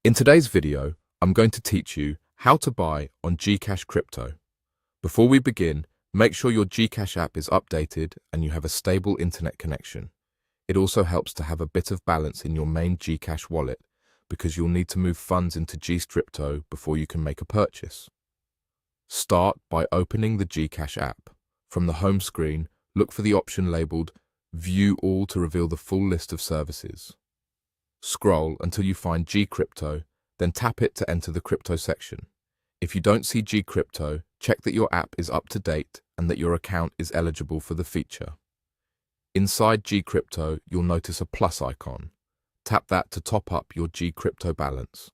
In today's video, I'm going to teach you how to buy on Gcash Crypto. Before we begin, make sure your Gcash app is updated and you have a stable internet connection. It also helps to have a bit of balance in your main Gcash wallet because you'll need to move funds into GCrypto before you can make a purchase. Start by opening the Gcash app. From the home screen, look for the option labeled View All to reveal the full list of services. Scroll until you find GCrypto, then tap it to enter the crypto section. If you don't see GCrypto, check that your app is up to date and that your account is eligible for the feature. Inside GCrypto, you'll notice a plus icon. Tap that to top up your GCrypto balance.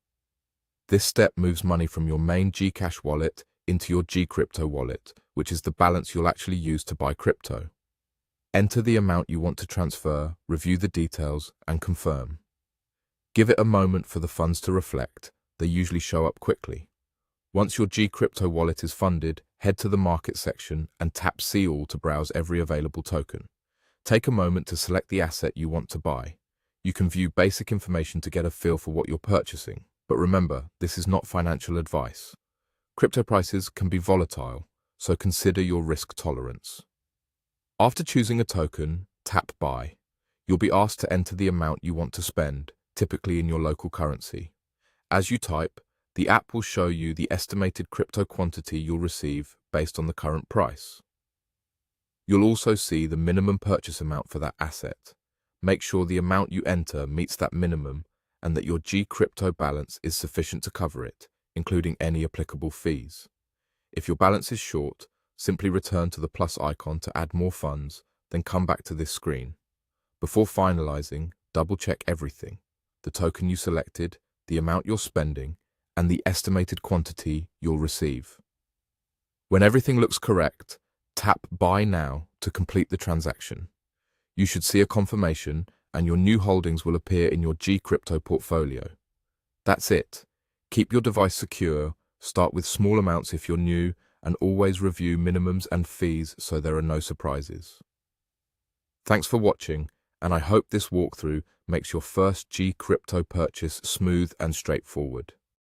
This step moves money from your main Gcash wallet into your GCrypto wallet, which is the balance you'll actually use to buy crypto. Enter the amount you want to transfer, review the details, and confirm. Give it a moment for the funds to reflect. They usually show up quickly. Once your GCrypto wallet is funded, head to the market section and tap See All to browse every available token. Take a moment to select the asset you want to buy. You can view basic information to get a feel for what you're purchasing, but remember, this is not financial advice. Crypto prices can be volatile, so consider your risk tolerance. After choosing a token, tap Buy. You'll be asked to enter the amount you want to spend, typically in your local currency. As you type, the app will show you the estimated crypto quantity you'll receive based on the current price. You'll also see the minimum purchase amount for that asset. Make sure the amount you enter meets that minimum and that your GCrypto balance is sufficient to cover it, including any applicable fees. If your balance is short, simply return to the plus icon to add more funds, then come back to this screen. Before finalizing, double-check everything: the token you selected, the amount you're spending, and the estimated quantity you'll receive. When everything looks correct, tap Buy Now to complete the transaction. You should see a confirmation and your new holdings will appear in your GCrypto portfolio. That's it. Keep your device secure, start with small amounts if you're new, and always review minimums and fees so there are no surprises. Thanks for watching, and I hope this walkthrough makes your first GCrypto purchase smooth and straightforward.